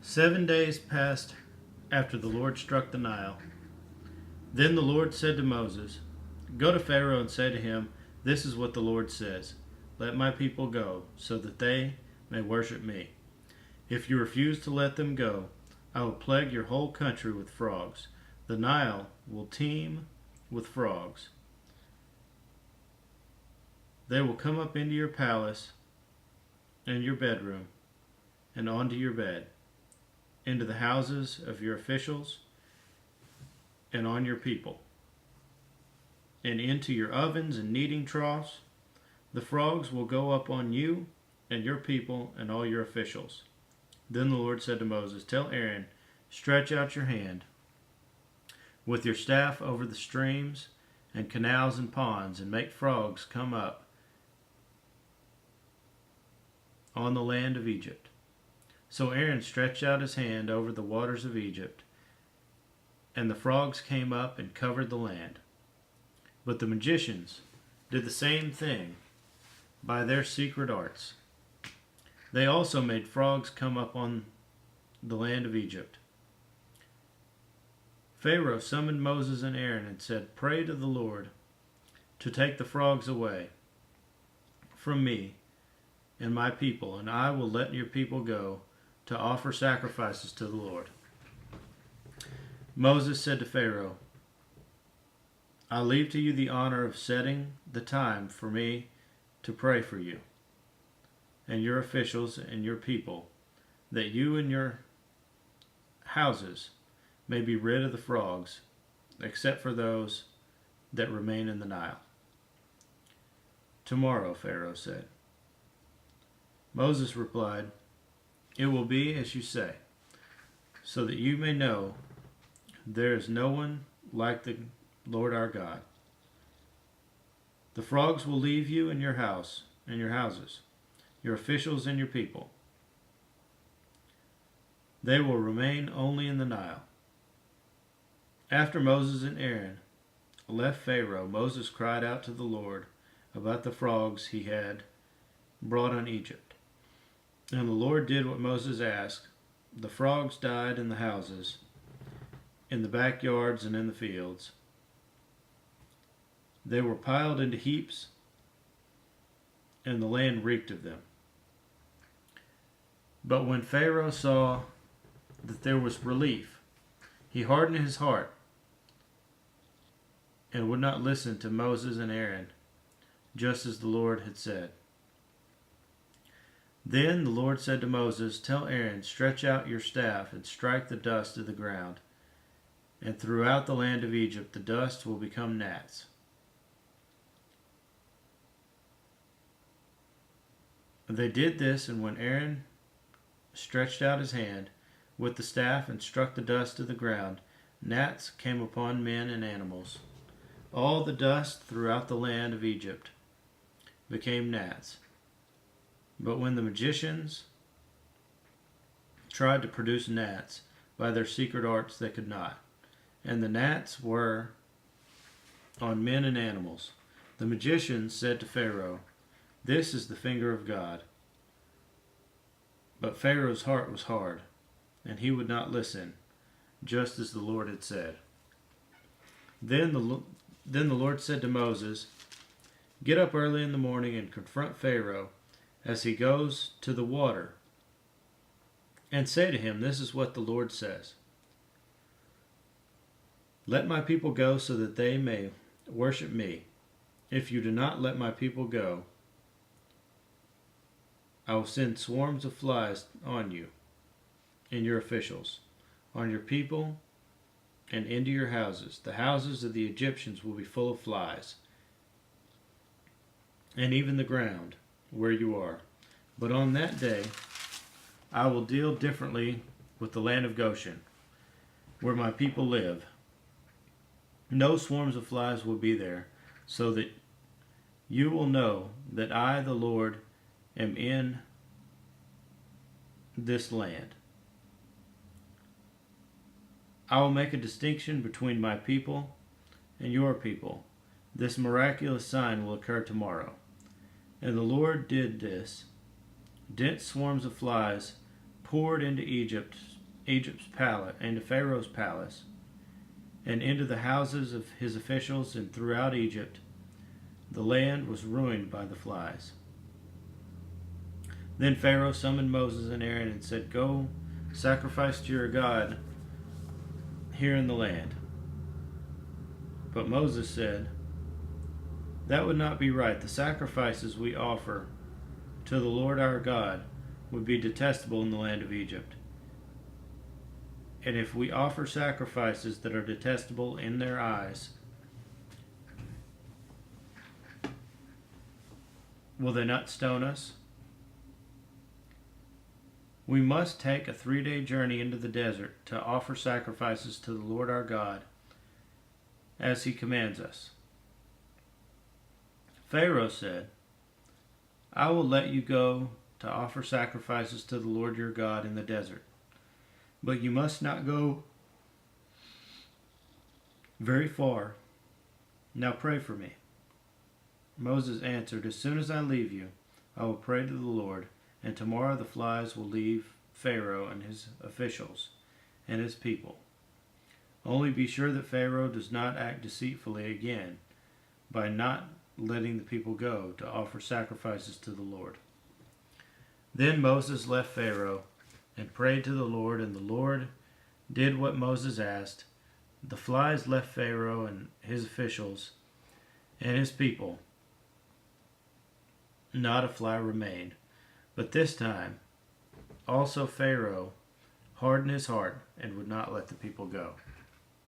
7 days passed after the Lord struck the Nile. Then the Lord said to Moses, "Go to Pharaoh and say to him, 'This is what the Lord says: Let my people go, so that they may worship me. If you refuse to let them go, I will plague your whole country with frogs. The Nile will teem with frogs. They will come up into your palace and your bedroom and onto your bed, into the houses of your officials and on your people, and into your ovens and kneading troughs. The frogs will go up on you and your people and all your officials.'" Then the Lord said to Moses, "Tell Aaron, stretch out your hand with your staff over the streams and canals and ponds, and make frogs come up on the land of Egypt." So Aaron stretched out his hand over the waters of Egypt, and the frogs came up and covered the land. But the magicians did the same thing by their secret arts. They also made frogs come up on the land of Egypt. Pharaoh summoned Moses and Aaron and said, "Pray to the Lord to take the frogs away from me and my people, and I will let your people go to offer sacrifices to the Lord." Moses said to Pharaoh, "I leave to you the honor of setting the time for me to pray for you and your officials and your people, that you and your houses may be rid of the frogs, except for those that remain in the Nile." "Tomorrow," Pharaoh said. Moses replied, "It will be as you say, so that you may know there is no one like the Lord our God. The frogs will leave you and your house and your houses, your officials and your people. They will remain only in the Nile." After Moses and Aaron left Pharaoh, Moses cried out to the Lord about the frogs he had brought on Egypt. And the Lord did what Moses asked. The frogs died in the houses, in the backyards, and in the fields. They were piled into heaps, and the land reeked of them. But when Pharaoh saw that there was relief, he hardened his heart and would not listen to Moses and Aaron, just as the Lord had said. Then the Lord said to Moses, "Tell Aaron, stretch out your staff and strike the dust of the ground, and throughout the land of Egypt the dust will become gnats." They did this, and when Aaron stretched out his hand with the staff and struck the dust of the ground, gnats came upon men and animals. All the dust throughout the land of Egypt became gnats. But when the magicians tried to produce gnats by their secret arts, they could not. And the gnats were on men and animals. The magicians said to Pharaoh, "This is the finger of God." But Pharaoh's heart was hard, and he would not listen, just as the Lord had said. Then the Lord said to Moses, "Get up early in the morning and confront Pharaoh as he goes to the water, and say to him, 'This is what the Lord says: Let my people go so that they may worship me. If you do not let my people go, I will send swarms of flies on you and your officials, on your people, and into your houses. The houses of the Egyptians will be full of flies, and even the ground where you are. But on that day I will deal differently with the land of Goshen, where my people live. No swarms of flies will be there, so that you will know that I, the Lord, am in this land. I will make a distinction between my people and your people. This miraculous sign will occur tomorrow." And the Lord did this. Dense swarms of flies poured into Egypt Egypt's palace, into Pharaoh's palace, and into the houses of his officials, and throughout Egypt, the land was ruined by the flies. Then Pharaoh summoned Moses and Aaron and said, "Go, sacrifice to your God here in the land." But Moses said, "That would not be right. The sacrifices we offer to the Lord our God would be detestable in the land of Egypt. And if we offer sacrifices that are detestable in their eyes, will they not stone us? We must take a 3-day journey into the desert to offer sacrifices to the Lord our God, as he commands us." Pharaoh said, "I will let you go to offer sacrifices to the Lord your God in the desert, but you must not go very far. Now pray for me." Moses answered, "As soon as I leave you, I will pray to the Lord, and tomorrow the flies will leave Pharaoh and his officials and his people. Only be sure that Pharaoh does not act deceitfully again by not letting the people go to offer sacrifices to the Lord." Then Moses left Pharaoh and prayed to the Lord, and the Lord did what Moses asked. The flies left Pharaoh and his officials and his people. Not a fly remained. But this time, also Pharaoh hardened his heart and would not let the people go.